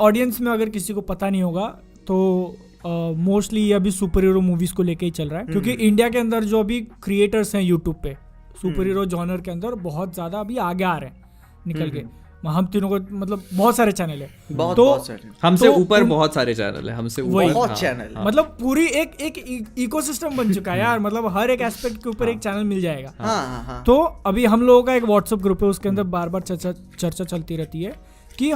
Audience में अगर किसी को पता नहीं होगा तो मोस्टली ये अभी सुपर हीरो मूवीज को लेके ही चल रहा है, क्योंकि इंडिया के अंदर जो अभी क्रिएटर्स हैं यूट्यूब पे सुपर हीरो जॉनर के अंदर बहुत ज्यादा अभी आगे आ रहे हैं निकल के। हम तीनों को मतलब बहुत सारे चैनल है, बहुत सारे, हमसे ऊपर बहुत सारे चैनल है, हमसे ऊपर बहुत चैनल, मतलब पूरी एक इकोसिस्टम बन चुका है यार, मतलब हर एक एस्पेक्ट के ऊपर एक चैनल मिल जाएगा। तो अभी हम लोगों का एक व्हाट्सएप ग्रुप है, उसके अंदर बार बार चर्चा चलती रहती है कि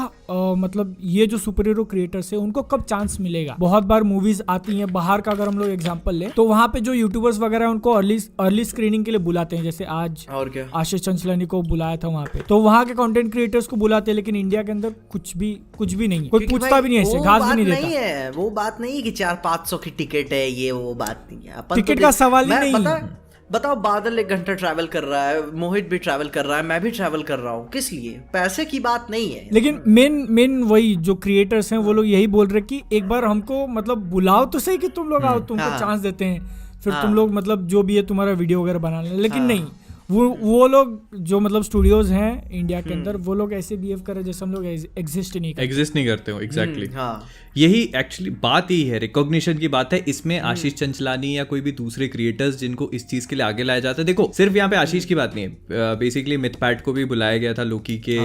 मतलब ये जो सुपर हीरो क्रिएटर्स है उनको कब चांस मिलेगा। बहुत बार मूवीज आती हैं बाहर का, अगर हम लोग एग्जांपल लें तो वहाँ पे जो यूट्यूबर्स वगैरह उनको अर्ली स्क्रीनिंग के लिए बुलाते हैं, जैसे आज और क्या आशीष चंचलानी को बुलाया था वहाँ पे, तो वहाँ के कंटेंट क्रिएटर्स को बुलाते हैं, लेकिन इंडिया के अंदर कुछ भी नहीं है, कोई पूछता भी नहीं है, घास भी नहीं देता। वो बात नहीं है कि 400-500 की टिकट है, ये वो बात नहीं है, टिकट का सवाल ही नहीं है। बताओ, बादल 1 घंटा ट्रैवल कर रहा है, मोहित भी ट्रैवल कर रहा है, मैं भी ट्रैवल कर रहा हूँ, किस लिए? पैसे की बात नहीं है। लेकिन मेन वही जो क्रिएटर्स हैं वो लोग यही बोल रहे कि एक बार हमको मतलब बुलाओ तो सही कि तुम लोग आओ, तुमको चांस देते हैं, फिर तुम लोग मतलब जो भी है तुम्हारा वीडियो वगैरह बना लें। लेकिन नहीं, वो लोग जो मतलब स्टूडियोज हैं इंडिया के अंदर, वो लोग ऐसे बिहेव कर रहे जैसे हम लोग एग्जिस्ट नहीं करते हो। एग्जैक्टली यही एक्चुअली बात ही है, रिकॉग्निशन की बात है। इसमें आशीष चंचलानी या कोई भी दूसरे क्रिएटर्स जिनको इस चीज के लिए आगे लाया जाता है, देखो सिर्फ यहाँ पे आशीष की बात नहीं है, बेसिकली मिथपैट को भी बुलाया गया था, लोकी के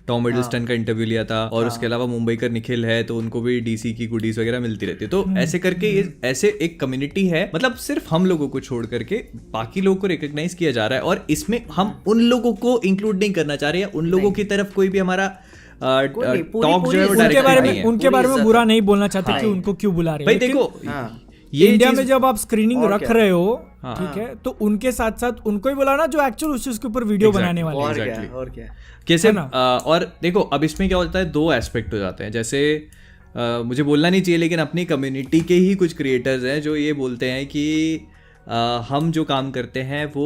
टॉम हिडलस्टन का इंटरव्यू लिया था, और उसके अलावा मुंबई का निखिल है तो उनको भी डीसी की गुडीज वगैरह मिलती रहती है। तो ऐसे करके ऐसे एक कम्युनिटी है, मतलब सिर्फ हम लोगों को छोड़ करके बाकी लोगों को रिकॉग्नाइज किया जा रहा है, और इसमें हम उन लोगों को इंक्लूड नहीं करना चाह रहे हैं, उन लोगों की तरफ कोई भी हमारा टॉक जो है उनके बारे में बुरा नहीं बोलना चाहते कि उनको क्यों बुला रहे हैं। भाई देखो, ये इंडिया में जब आप स्क्रीनिंग रख रहे हो, ठीक है, तो उनके साथ साथ उनको ही बुलाना जो एक्चुअल उस चीज के ऊपर वीडियो बनाने वाले हैं। और क्या कैसे और देखो अब इसमें क्या होता है, 2 एस्पेक्ट हो जाते हैं। जैसे मुझे बोलना नहीं चाहिए, लेकिन अपनी कम्युनिटी के ही कुछ क्रिएटर्स हैं जो ये बोलते हैं कि हम जो काम करते हैं वो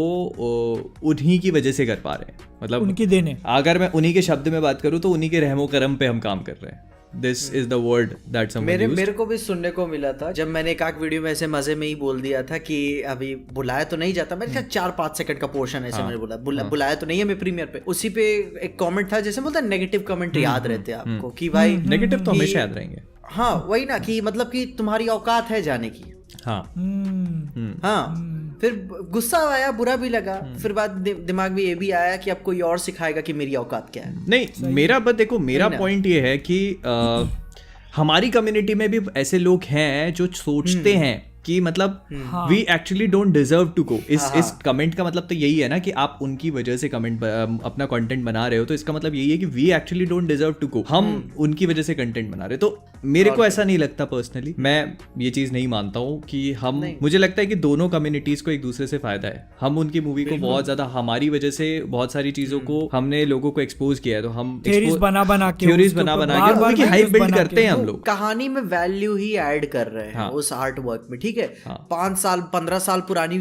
उन्हीं की वजह से कर पा रहे हैं, मतलब उनकी देने। अगर मैं उन्हीं के शब्द में बात करूं तो उन्हीं के रहमो करम पे हम काम कर रहे हैं। This is the word that someone used. मेरे को भी सुनने को मिला था जब मैंने एक वीडियो में ऐसे मजे में ही बोल दिया था कि अभी बुलाया तो नहीं जाता, मैंने 4-5 सेकंड का पोर्शन ऐसे मैंने बुलाया तो नहीं है मैं प्रीमियर पे। उसी पे एक कमेंट था, जैसे बोलता है नेगेटिव कमेंट याद रहते हैं आपको कि भाई नेगेटिव तो हमेशा याद रहेंगे। हाँ वही ना, कि मतलब कि तुम्हारी औकात है जाने की। हाँ फिर गुस्सा आया, बुरा भी लगा, फिर बाद दिमाग में ये भी आया कि अब कोई और सिखाएगा कि मेरी औकात क्या है। नहीं मेरा बस देखो, मेरा पॉइंट ये है कि हमारी कम्युनिटी में भी ऐसे लोग हैं जो सोचते हैं कि मतलब we actually don't deserve to go. इस कमेंट का मतलब तो यही है ना कि आप उनकी वजह से कमेंट अपना कंटेंट बना रहे हो, तो इसका मतलब यही है कि we actually don't deserve to go, हम उनकी वजह से कंटेंट बना रहे हो। तो मेरे को ऐसा नहीं लगता, पर्सनली मैं ये चीज नहीं मानता हूँ कि हम, मुझे लगता है कि दोनों कम्युनिटीज को एक दूसरे से फायदा है। हम उनकी मूवी को बहुत ज्यादा, हमारी वजह से बहुत सारी चीजों को हमने लोगों को एक्सपोज किया है, तो हम थ्योरीज बना के मूवी की हाइप बिल्ड करते हैं हम लोग, कहानी में वैल्यू ही ऐड कर रहे हैं उस आर्ट वर्क में। ठीक है, 5 साल 15 साल पुरानी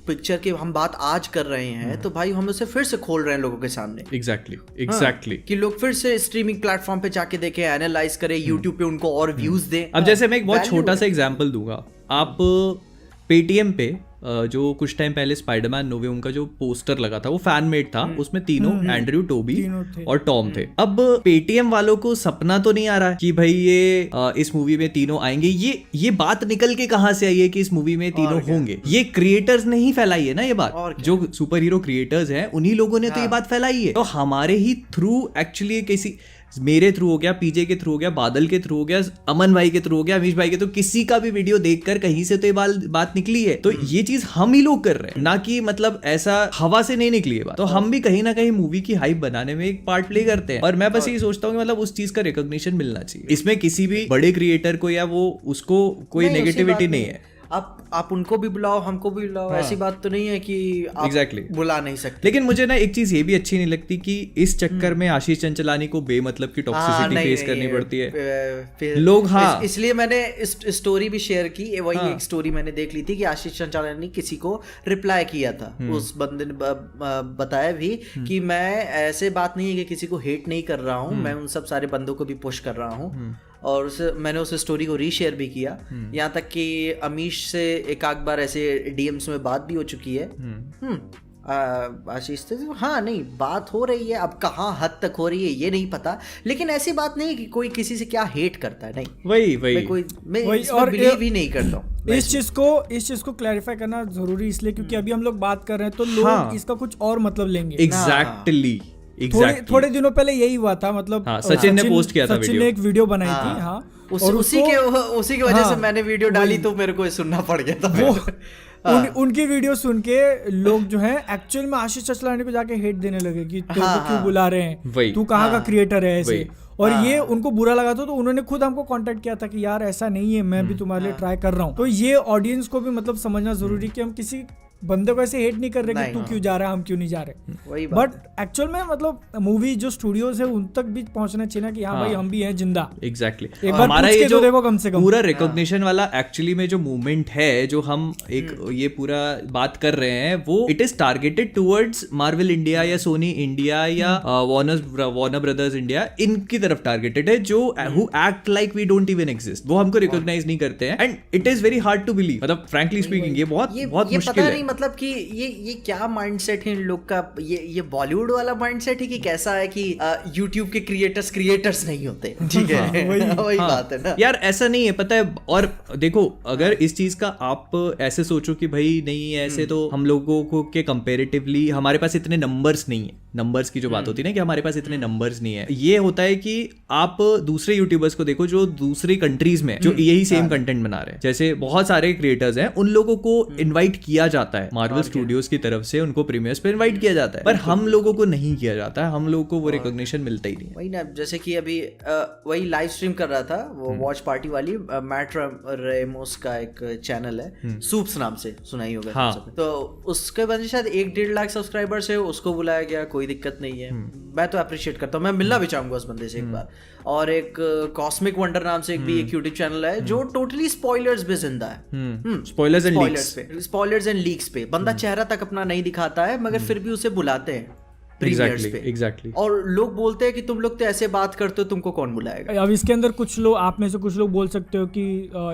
पिक्चर की हम बात आज कर रहे हैं, तो भाई हम उसे फिर से खोल रहे हैं लोगों के सामने। एग्जैक्टली कि लोग फिर से स्ट्रीमिंग प्लेटफॉर्म पे जाके देखें, एनालाइज करें, यूट्यूब पे उनको और व्यूज दें। अब जैसे मैं एक बहुत छोटा सा एग्जांपल दूंगा, आप पेटीएम पे जो कुछ टाइम पहले स्पाइडरमैन नो वे होम का जो पोस्टर लगा था वो फैन मेड था, उसमें तीनों एंड्रयू, टोबी और टॉम थे। अब पेटीएम वालों को सपना तो नहीं आ रहा कि भाई ये इस मूवी में तीनों आएंगे। ये बात निकल के कहां से आई है कि इस मूवी में तीनों होंगे? ये क्रिएटर्स ने ही फैलाई है ना ये बात, जो सुपर हीरो क्रिएटर्स हैं उन्हीं लोगों ने तो ये बात फैलाई है। तो हमारे ही थ्रू एक्चुअली किसी, मेरे थ्रू हो गया, पीजे के थ्रू हो गया, बादल के थ्रू हो गया, अमन भाई के थ्रू हो गया, अमीश भाई के, तो किसी का भी वीडियो देखकर कहीं से तो ये बात निकली है। तो ये चीज हम ही लोग कर रहे हैं, ना कि मतलब ऐसा हवा से नहीं निकली है बात। तो हम भी कहीं ना कहीं मूवी की हाइप बनाने में एक पार्ट प्ले करते हैं, और मैं बस ये सोचता हूँ कि मतलब उस चीज का रिकॉग्निशन मिलना चाहिए। इसमें किसी भी बड़े क्रिएटर को या वो उसको कोई नेगेटिविटी नहीं है। आप उनको भी बुलाओ, हमको भी बुलाओ, ऐसी बात तो नहीं है कि आप बुला नहीं सकते। लेकिन मुझे ना एक चीज ये भी अच्छी नहीं लगती कि इस चक्कर में आशीष चंचलानी को बेमतलब की टॉक्सिसिटी फेस करनी पड़ती है लोग। इसलिए मैंने स्टोरी भी शेयर की, वही एक स्टोरी मैंने देख ली थी कि आशीष चंचलानी किसी को रिप्लाई किया था, उस बंदे ने बताया भी कि मैं ऐसे बात नहीं है कि किसी को हेट नहीं कर रहा हूँ, मैं उन सब सारे बंदों को भी पुश कर रहा हूँ। और मैंने उस स्टोरी को रीशेयर भी किया, यहाँ तक कि अमीश से एक आध बार ऐसे डीएम्स में बात भी हो चुकी है। आशीष से हाँ नहीं बात हो रही है, अब कहाँ हद तक हो रही है ये नहीं पता, लेकिन ऐसी बात नहीं कि कोई किसी से क्या हेट करता है, नहीं मैं इसमें बिलीव ही नहीं करता हूँ। इस चीज को क्लैरिफाई करना जरूरी इसलिए क्योंकि अभी हम लोग बात कर रहे हैं तो लोग इसका कुछ और मतलब लेंगे। एग्जैक्टली थोड़े दिनों पहले यही हुआ था, मतलब सचिन ने पोस्ट किया था सचिन ने एक वीडियो बनाई थी, हाँ, और उसी की वजह से मैंने वीडियो डाली तो मेरे को सुनना पड़ गया था। उनकी वीडियो सुन के लोग जो है एक्चुअल में आशीष चचलानी को जाके हेट देने लगे कि तेरे को क्यों बुला रहे हैं, तू कहाँ का क्रिएटर है ऐसे, और ये उनको बुरा लगा था तो उन्होंने खुद हमको कांटेक्ट किया था कि यार ऐसा नहीं है, मैं भी तुम्हारे लिए ट्राई कर रहा हूँ। तो ये ऑडियंस को भी मतलब समझना जरूरी कि हम किसी बंदे को ऐसे हेट नहीं कर रहे कि तू क्यों जा रहा है, हम क्यों नहीं जा रहे, बट एक्चुअल में मतलब मूवी जो स्टूडियोज है उन तक भी पहुंचना चाहिए ना कि हाँ भाई हम भी हैं जिंदा। एग्जैक्टली हमारा ये जो देखो कम से कम पूरा रिकॉग्निशन वाला एक्चुअली में जो मूवमेंट है जो हम एक ये पूरा बात कर रहे हैं वो it is targeted towards Marvel India या सोनी इंडिया या वार्नर ब्रदर्स इंडिया, इनकी तरफ टारगेटेड है जो who act like we don't even exist, वो हमको रिकॉग्नाइज नहीं करते हैं and it is very hard to believe. मतलब फ्रैंकली स्पीकिंग ये बहुत मुश्किल है। मतलब कि ये क्या माइंडसेट है इन लोग का, ये बॉलीवुड वाला माइंडसेट है कि कैसा है कि यूट्यूब के क्रिएटर्स नहीं होते, ठीक है वही बात है ना यार, ऐसा नहीं है पता है। और देखो अगर इस चीज का आप ऐसे सोचो कि भाई नहीं ऐसे तो हम लोगों को के कंपैरेटिवली हमारे पास इतने नंबर्स नहीं है, नंबर्स की जो बात होती है ना कि हमारे पास इतने नंबर्स नहीं है, ये होता है कि आप दूसरे यूट्यूबर्स को देखो जो दूसरी कंट्रीज में जो यही सेम कंटेंट बना रहे हैं, जैसे बहुत सारे क्रिएटर्स हैं, उन लोगों को इनवाइट किया जाता है मार्वल स्टूडियोज की तरफ से, उनको प्रीमियर्स पे इनवाइट किया जाता है, पर हम लोगों को नहीं किया जाता है, हम लोगों को वो रिकॉग्निशन मिलता ही नहीं है। वही ना, जैसे कि अभी वही लाइव स्ट्रीम कर रहा था वो वॉच पार्टी वाली, मैट रेमोस का एक चैनल है सूप्स नाम से, सुना ही होगा तो उसके वजह शायद 1-1.5 लाख सब्सक्राइबर्स है, उसको बुलाया गया, कोई दिक्कत नहीं है, मैं तो अप्रिशिएट करता हूँ, मैं मिलना भी चाहूंगा उस बंदे से एक बार। और एक कॉस्मिक वंडर नाम से एक यूट्यूब चैनल है जो टोटली स्पॉयलर्स पे जिंदा है, स्पॉयलर्स एंड लीक्स पे, बंदा चेहरा तक अपना नहीं दिखाता है मगर फिर भी उसे बुलाते हैं एग्जैक्टली और लोग बोलते हैं कि तुम लोग तो ऐसे बात करते हो, तुमको कौन बुलाएगा। अब इसके अंदर कुछ लोग, आप में से कुछ लोग बोल सकते हो कि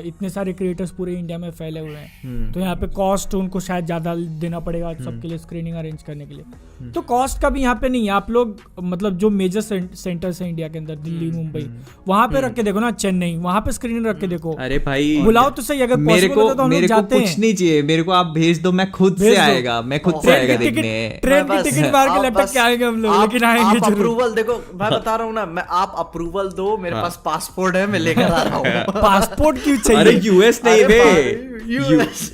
इतने सारे क्रिएटर्स पूरे इंडिया में फैले हुए हैं तो यहाँ पे कॉस्ट उनको शायद ज्यादा देना पड़ेगा सबके लिए स्क्रीनिंग अरेंज करने के लिए, तो कॉस्ट का भी यहाँ पे नहीं है। आप लोग मतलब जो मेजर सेंटर्स है इंडिया के अंदर, दिल्ली मुंबई, वहां पे रख के देखो ना, चेन्नई, वहां पे स्क्रीनिंग रख के देखो। अरे भाई बुलाओ तो सही, अगर मेरे को कुछ नहीं चाहिए, मेरे को आप भेज दो, मैं खुद से आएगा देखने, ट्रेन की टिकट मार के लटक के आएंगे हम लोग, लेकिन आएंगे जरूर। अप्रूवल देखो, मैं बता रहा हूँ ना, मैं आप अप्रूवल दो, मेरे पास पासपोर्ट है, मैं लेकर आ रहा हूँ। पासपोर्ट क्यों चाहिए? अरे यूएस नहीं बे, यूएस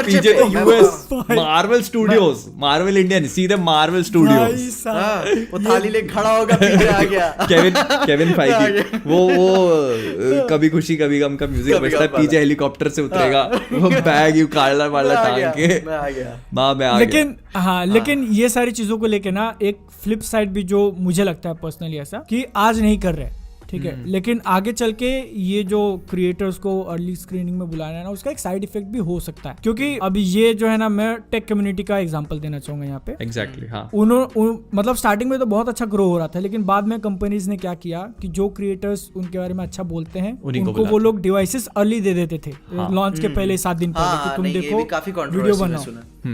पीजे तो US, Marvel studios, Marvel India नहीं, सीधे मार्वल स्टूडियोज। वो थाली ले खड़ा होगा, पीछे आ गया केविन फाइगी, वो कभी खुशी कभी गम का म्यूजिक बजता है, पीछे हेलीकॉप्टर से उतरेगा, वो बैग यू काला टांग के मां में आ गया। लेकिन ये सारी चीजों को लेके ना एक फ्लिप साइड भी जो मुझे लगता है पर्सनली ऐसा कि आज नहीं कर रहे, ठीक है, लेकिन आगे चल के ये जो क्रिएटर्स को अर्ली स्क्रीनिंग में बुलाना है ना, उसका एक साइड इफेक्ट भी हो सकता है, क्योंकि अभी ये जो है ना, मैं टेक कम्युनिटी का एग्जांपल देना चाहूंगा यहाँ पे। एग्जैक्टली हाँ, मतलब स्टार्टिंग में तो बहुत अच्छा ग्रो हो रहा था, लेकिन बाद में कंपनीज ने क्या किया कि जो क्रिएटर्स उनके बारे में अच्छा बोलते हैं उनको वो लोग डिवाइसेस अर्ली दे देते थे लॉन्च के पहले 7 दिन पहले कि तुम देखो वीडियो बनाओ,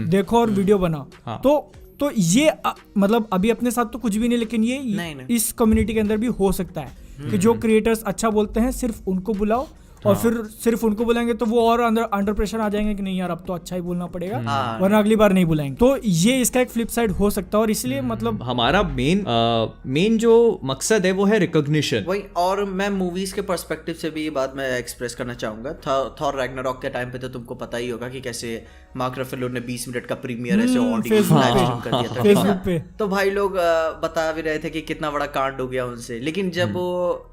देखो और वीडियो बनाओ। तो ये मतलब अभी अपने साथ तो कुछ भी नहीं, लेकिन ये इस कम्युनिटी के अंदर भी हो सकता है कि जो क्रिएटर्स अच्छा बोलते हैं सिर्फ उनको बुलाओ, और फिर सिर्फ उनको बुलाएंगे तो वो और अंडर प्रेशर आ जाएंगे कि नहीं यार अब तो अच्छा ही बोलना पड़ेगा, वरना अगली बार नहीं बुलाएंगे। तो ये इसका एक फ्लिप साइड हो सकता है, और इसलिए मतलब हमारा मेन जो मकसद है वो है रिकॉग्निशन। वही, और मैं मूवीज के पर्सपेक्टिव से भी ये बात मैं एक्सप्रेस करना चाहूंगा। थॉर रैग्नारॉक के टाइम पे तो तुमको पता ही होगा कि कैसे मार्क रफेलो ने 20 मिनट का प्रीमियर ऐसे ऑडियो लाइव स्ट्रीम कर दिया था फेसबुक पे, तो भाई लोग बता भी रहे थे कि कितना बड़ा कांड हो गया उनसे। लेकिन जब वो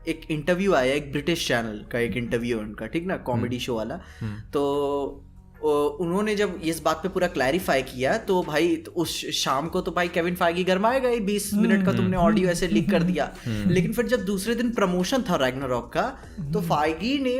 एक इंटरव्यू आया, एक ब्रिटिश चैनल का एक इंटरव्यू उनका, ठीक ना, कॉमेडी शो वाला, तो उन्होंने जब इस बात पे पूरा क्लैरिफाई किया तो भाई उस शाम को तो भाई केविन फाइगी गरमाएगा ही, 20 मिनट का तुमने ऑडियो ऐसे लीक कर दिया। लेकिन फिर जब दूसरे दिन प्रमोशन था रैग्नारॉक का, तो फाइगी ने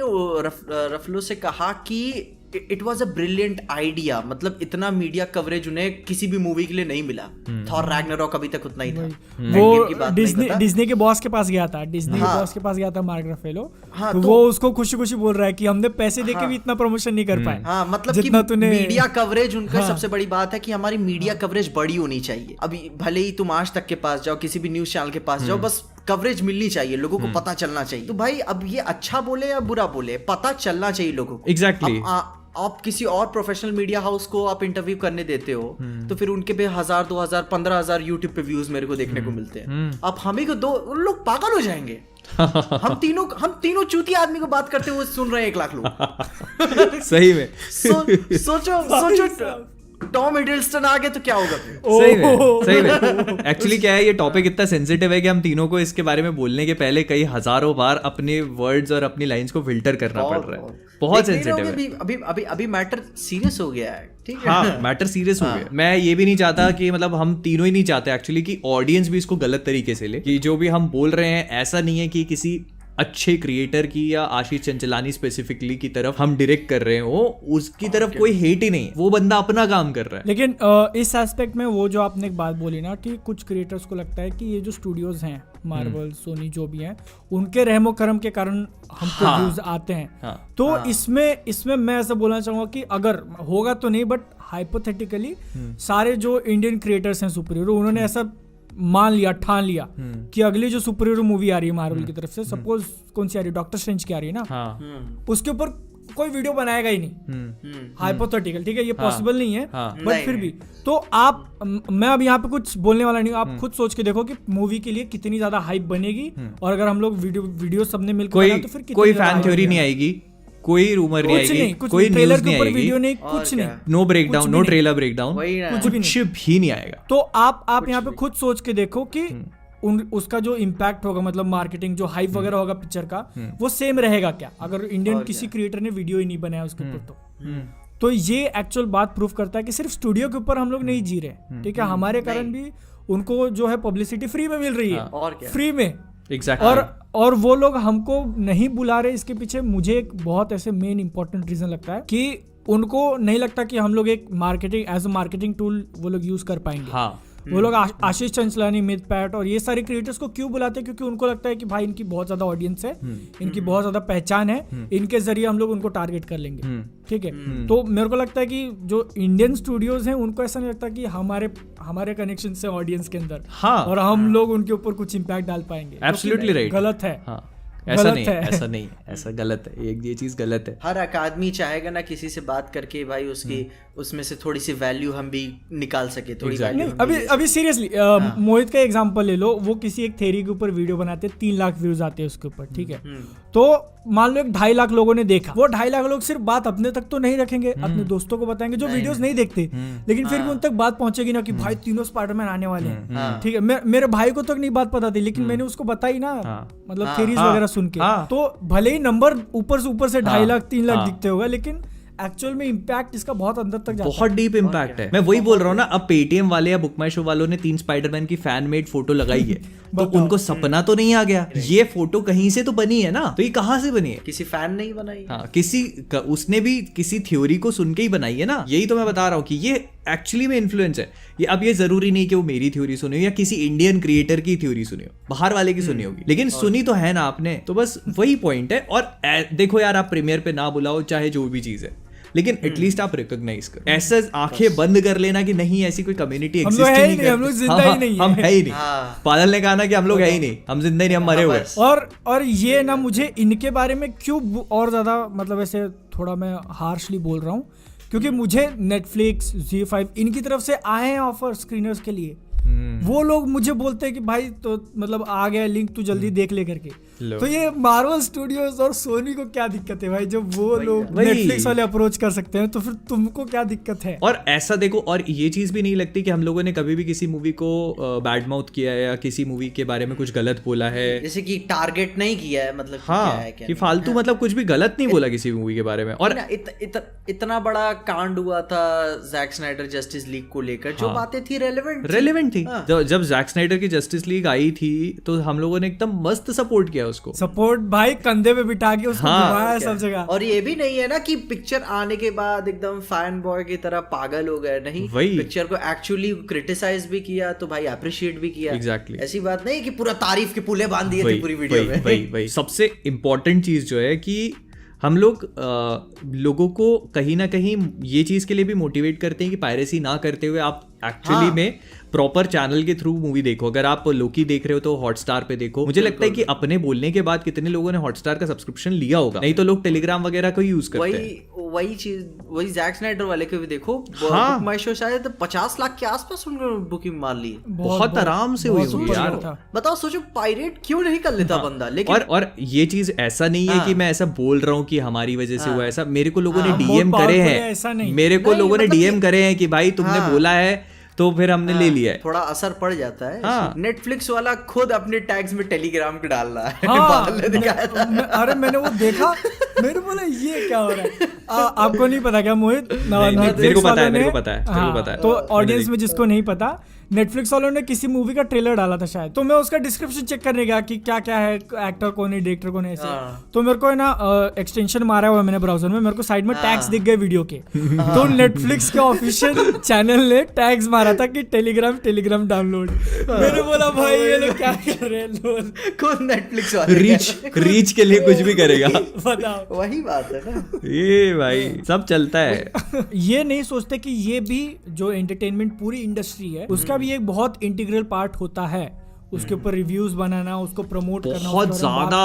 रफलो से कहा कि it was a brilliant idea, मतलब इतना मीडिया कवरेज उन्हें किसी भी मूवी के लिए नहीं मिला। थॉर रैग्नारॉक अभी तक उतना ही था। वो डिज्नी के बॉस के पास गया था, डिज्नी के बॉस के पास गया था मार्क रफेलो, तो वो उसको खुशी खुशी बोल रहा है कि हमने पैसे देके भी इतना प्रमोशन नहीं कर पाए। हाँ, मतलब कि मीडिया कवरेज उनका सबसे बड़ी बात है कि हमारी मीडिया कवरेज बड़ी होनी चाहिए। अभी भले ही तुम आज तक के पास जाओ, किसी भी न्यूज चैनल के पास जाओ, बस कवरेज मिलनी चाहिए, लोगों को पता चलना चाहिए। तो भाई अब ये अच्छा बोले या बुरा बोले, पता चलना चाहिए लोगों को। एग्जैक्टली। आप किसी और प्रोफेशनल मीडिया हाउस को आप इंटरव्यू करने देते हो तो फिर उनके पे 1000, 2000, 15,000 यूट्यूब पे व्यूज मेरे को देखने को मिलते हैं। अब हम ही को उन लोग पागल हो जाएंगे। हम तीनों चूती आदमी को बात करते हुए सुन रहे हैं 1 लाख लोग। सही में। सोचो टॉम हिडलस्टन आ गए तो क्या होगा फिर? सही में। एक्चुअली क्या है, ये टॉपिक इतना सेंसिटिव है कि हम तीनों को इसके बारे में बोलने के पहले कई हजारों बार अपने वर्ड्स और अपनी लाइंस को फिल्टर करना पड़ रहा है। बहुत सेंसिटिव है। अभी मैटर सीरियस हो गया है, ठीक है? हाँ, मैटर सीरियस हो गया। मैं ये भी नहीं चाहता कि मतलब हम तीनों ही नहीं चाहते एक्चुअली कि ऑडियंस भी इसको गलत तरीके से ले, कि जो भी हम बोल रहे हैं ऐसा नहीं है कि किसी अच्छे क्रिएटर की या आशीष चंचलानी स्पेसिफिकली की तरफ हम डायरेक्ट कर रहे हो, उसकी तरफ कोई हेट ही नहीं है, वो बंदा अपना काम कर रहा है। लेकिन इस एस्पेक्ट में वो जो आपने एक बात बोली ना कि कुछ क्रिएटर्स को लगता है कि ये जो स्टूडियोज हैं, मार्वल, सोनी, जो भी हैं, उनके रहमो करम के कारण हमको व्यूज आते हैं। तो इसमें मैं ऐसा बोलना चाहूंगा कि अगर होगा तो नहीं, बट हाइपोथेटिकली सारे जो इंडियन क्रिएटर्स हैं सुपर हीरो, उन्होंने ऐसा मान लिया, ठान लिया कि अगली जो सुपर हीरो मूवी आ रही है मार्वल की तरफ से, सपोज कौन सी आ रही है, डॉक्टर स्ट्रेंज की आ रही है ना, उसके ऊपर कोई वीडियो बनाएगा ही नहीं। हाइपोथेटिकल, ठीक है, ये पॉसिबल नहीं है, बट फिर भी तो आप, मैं अब यहाँ पे कुछ बोलने वाला नहीं हूँ, आप खुद सोच के देखो कि मूवी के लिए कितनी ज्यादा हाइप बनेगी, और अगर हम लोग वीडियो सबने मिलकर तो फिर कोई फैन थ्योरी नहीं आएगी, कोई रूमर नहीं आएगी, कोई न्यूज़ नहीं आएगी, वीडियो नहीं, कुछ नहीं, no breakdown, no trailer breakdown, कुछ भी नहीं आएगा। तो आप यहाँ पे खुद सोच के देखो कि उसका जो इम्पैक्ट होगा, मतलब मार्केटिंग, जो हाइप वगैरह होगा पिक्चर का, वो सेम रहेगा क्या अगर इंडियन किसी क्रिएटर ने वीडियो ही नहीं बनाया उसके ऊपर? तो ये एक्चुअल बात प्रूफ करता है कि सिर्फ स्टूडियो के ऊपर हम लोग नहीं जी रहे, ठीक है, हमारे कारण भी उनको जो है पब्लिसिटी फ्री में मिल रही है, फ्री में। Exactly. और वो लोग हमको नहीं बुला रहे, इसके पीछे मुझे एक बहुत ऐसे मेन इंपॉर्टेंट रीजन लगता है कि उनको नहीं लगता कि हम लोग एक marketing as a marketing tool वो लोग यूज कर पाएंगे। हाँ। वो लोग आशीष चंचलानी, मिथ पैट और ये सारे क्रिएटर्स को क्यों बुलाते हैं? क्योंकि उनको लगता है कि भाई इनकी बहुत ज्यादा ऑडियंस है, इनकी बहुत ज्यादा पहचान है, इनके जरिए हम लोग उनको टारगेट कर लेंगे, ठीक है। तो मेरे को लगता है कि जो इंडियन स्टूडियोज हैं उनको ऐसा नहीं लगता कि हमारे कनेक्शन से ऑडियंस के अंदर, और हम लोग उनके ऊपर कुछ इम्पैक्ट डाल पाएंगे। Absolutely right. गलत है। ऐसा नहीं, ऐसा गलत है, ये चीज गलत है। हर आदमी चाहेगा ना किसी से बात करके भाई उसमें से थोड़ी सी वैल्यू हम भी निकाल सके, थोड़ी वैल्यू। अभी सीरियसली मोहित का एग्जांपल ले लो, वो किसी एक थ्योरी के ऊपर वीडियो बनाते, 3 लाख व्यूज आते हैं उसके ऊपर, ठीक है। तो मान लो 2.5 लाख लोगों ने देखा, वो 2.5 लाख लोग सिर्फ बात अपने तक तो नहीं रखेंगे, अपने दोस्तों को बताएंगे जो वीडियोस नहीं देखते, लेकिन फिर भी उन तक बात पहुंचेगी ना कि भाई तीनों स्पाइडरमैन आने वाले हैं, ठीक है। मेरे भाई को तक नहीं बात पता थी, लेकिन मैंने उसको बताई ना, मतलब थ्योरीज वगैरह सुन के। तो भले ही नंबर ऊपर से 2.5 लाख 3 लाख दिखते होगा, लेकिन एक्चुअल में इम्पैक्ट इसका बहुत अंदर तक जाता है, बहुत डीप इम्पैक्ट है। मैं वही बोल रहा हूँ ना, अब पेटीएम वाले या बुक माई शो वालों ने 3 स्पाइडरमैन की फैन मेड फोटो लगाई है, तो उनको सपना तो नहीं आ गया, ये फोटो कहीं से तो बनी है ना, तो ये कहाँ से बनी है? किसी फैन ने ही बनाई। हाँ, उसने भी किसी थ्योरी को सुन के ही बनाई है ना। यही तो मैं बता रहा हूँ कि ये एक्चुअली में इन्फ्लुएंस है। अब ये जरूरी नहीं कि वो मेरी थ्योरी सुनी हो या किसी इंडियन क्रिएटर की थ्योरी सुनी हो, बाहर वाले की सुनी होगी, लेकिन सुनी तो है ना आपने। तो बस वही पॉइंट है। और देखो यार, आप प्रीमियर पे ना बुलाओ चाहे जो भी चीज है, लेकिन एटलीस्ट आप रिकॉग्नाइज करो। ऐसा आंखें बंद कर लेना कि नहीं ऐसी कोई कम्युनिटी एग्जिस्ट ही नहीं करती, हम लोग जिंदा ही नहीं है, हम है ही नहीं। पागल ने कहा ना कि हम लोग है ही नहीं, हम जिंदा ही नहीं, हम मरे हुए। और ये ना, मुझे इनके बारे में क्यों और ज्यादा, मतलब ऐसे थोड़ा मैं हार्शली बोल रहा हूँ, क्योंकि मुझे नेटफ्लिक्स, ZEE5 इनकी तरफ से आए हैं ऑफर स्क्रीनर्स के लिए। वो लोग मुझे बोलते हैं कि भाई तो मतलब आ गया लिंक, तू जल्दी देख ले करके। तो ये मार्वल स्टूडियोज और सोनी को क्या दिक्कत है भाई, जब वो लोग नेटफ्लिक्स वाले अप्रोच कर सकते हैं, तो फिर तुमको क्या दिक्कत है? और ऐसा देखो, और ये चीज भी नहीं लगती कि हम लोगों ने कभी भी किसी मूवी को बैड माउथ किया है या किसी मूवी के बारे में कुछ गलत बोला है, जैसे कि टारगेट नहीं किया है, मतलब हाँ, क्या है, क्या कि फालतू मतलब कुछ भी गलत नहीं बोला किसी मूवी के बारे में। और इतना बड़ा कांड हुआ था जैक स्नाइडर जस्टिस लीग को लेकर, जो बातें थी रेलेवेंट थी। जब जैक स्नाइडर की जस्टिस लीग आई थी तो हम लोगों ने एकदम मस्त सपोर्ट किया उसको, सपोर्ट भाई कंधे पे बिठा के उसको घुमाया सब जगह। और ये भी नहीं है ना कि पिक्चर आने के बाद एकदम फैन बॉय की तरह पागल हो गए, नहीं, पिक्चर को एक्चुअली क्रिटिसाइज भी किया तो भाई अप्रिशिएट भी किया। एग्जैक्टली ऐसी बात नहीं कि पूरा तारीफ के पुले बांध दिए थे पूरी वीडियो में। वही सबसे इम्पोर्टेंट चीज जो है कि हम लोग लोगों को कहीं ना कहीं ये चीज के लिए भी मोटिवेट करते हैं कि पायरेसी ना करते हुए आप एक्चुअली में प्रॉपर चैनल के थ्रू मूवी देखो। अगर आप लोकी देख रहे हो तो हॉटस्टार पे देखो। मुझे लगता है कि अपने बोलने के बाद कितने लोगों ने हॉटस्टार का सब्सक्रिप्शन लिया होगा, नहीं तो लोग टेलीग्राम वगैरह को यूज करते हैं। वही चीज, वही जैक स्नाइडर वाले को भी देखो, बुक माय शो शायद 50 लाख के आसपास उन्होंने बुकिंग मार ली, बहुत आराम से हुई यार। बताओ, सोचो पायरेट क्यों नहीं कर लेता बंदा। लेकिन और ये चीज ऐसा नहीं है कि मैं ऐसा बोल रहा हूँ कि हमारी वजह से हुआ ऐसा। मेरे को लोगों ने डीएम करे हैं, मेरे को लोगों ने डीएम करे हैं कि भाई तुमने बोला है तो फिर हमने ले लिया है। थोड़ा असर पड़ जाता है। नेटफ्लिक्स वाला खुद अपने टैग्स में टेलीग्राम को डाल रहा है। अरे मैंने वो देखा, मेरे बोला ये क्या हो रहा है। आपको नहीं पता क्या मोहित? मेरे को पता है। तो ऑडियंस में जिसको नहीं पता, नेटफ्लिक्स वालों ने किसी मूवी का ट्रेलर डाला था शायद, तो मैं उसका डिस्क्रिप्शन चेक करने गया कि क्या क्या है, एक्टर कौन है, डायरेक्टर कौन है, ऐसे। तो मेरे को है ना एक्सटेंशन मारा हुआ मैंने ब्राउजर में, मेरे को साइड में टैग्स दिख गए वीडियो के। तो नेटफ्लिक्स के ऑफिशियल चैनल ने टैग्स मारा था कि टेलीग्राम डाउनलोड। मैंने बोला भाई ये लोग क्या कर रहे हैं, कौन नेटफ्लिक्स वाले रीच के लिए कुछ भी करेगा। बताओ, वही बात है ना, ये भाई सब चलता है। ये नहीं सोचते कि ये भी जो एंटरटेनमेट पूरी इंडस्ट्री है उसका भी एक बहुत इंटीग्रल पार्ट होता है। उसके ऊपर रिव्यूज बनाना, उसको प्रमोट करना, बहुत ज्यादा,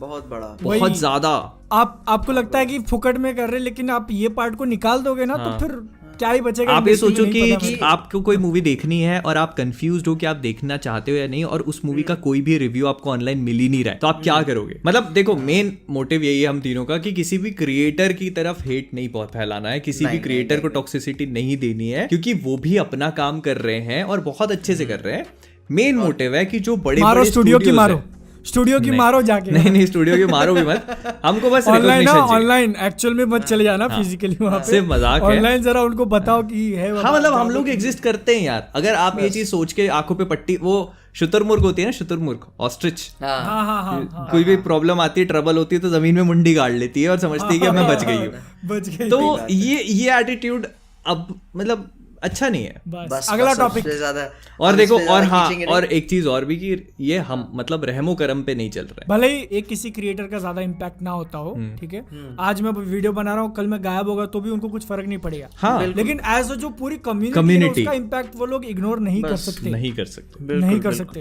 बहुत ज्यादा। आपको लगता है कि फुकट में कर रहे, लेकिन आप ये पार्ट को निकाल दोगे ना तो फिर क्या ही बचेगा। आप ये सोचो कि आपको कोई मूवी देखनी है और आप कंफ्यूज्ड हो कि आप देखना चाहते हो या नहीं, और उस मूवी का कोई भी रिव्यू आपको ऑनलाइन मिल ही नहीं रहा है, तो आप क्या करोगे? मतलब देखो, मेन मोटिव यही है हम तीनों का कि किसी भी क्रिएटर की तरफ हेट नहीं फैलाना है, किसी भी क्रिएटर को टॉक्सिसिटी नहीं देनी है, क्योंकि वो भी अपना काम कर रहे हैं और बहुत अच्छे से कर रहे हैं। मेन मोटिव है कि जो बड़े स्टूडियो की मारो जाके। नहीं स्टूडियो की मारो भी मत, हमको बस ऑनलाइन एक्चुअल में मत चले जाना, फिजिकली वहां पे सिर्फ मजाक है। ऑनलाइन जरा उनको बताओ कि है। हाँ, मतलब हम लोग एग्जिस्ट करते हैं यार। अगर आप ये चीज सोच के आंखों पे पट्टी, वो शुतुरमुर्ग होती है ना, शुतुरमुर्ग, ऑस्ट्रिच, कोई भी प्रॉब्लम आती है, ट्रबल होती है तो जमीन में मुंडी गाड़ लेती है और समझती है कि मैं बच गई हूँ। तो ये एटीट्यूड अब मतलब अच्छा नहीं है। बस अगला टॉपिक और देखो, और हाँ, और एक चीज और भी कि ये हम मतलब रहमो करम पे नहीं चल रहा है। भले ही एक किसी क्रिएटर का ज्यादा इम्पैक्ट ना होता हो, ठीक है, आज मैं वीडियो बना रहा हूँ, कल मैं गायब होगा तो भी उनको कुछ फर्क नहीं पड़ेगा। हाँ, लेकिन एज जो पूरी कम्युनिटी, उसका इम्पैक्ट वो लोग इग्नोर नहीं कर सकते। नहीं कर सकते।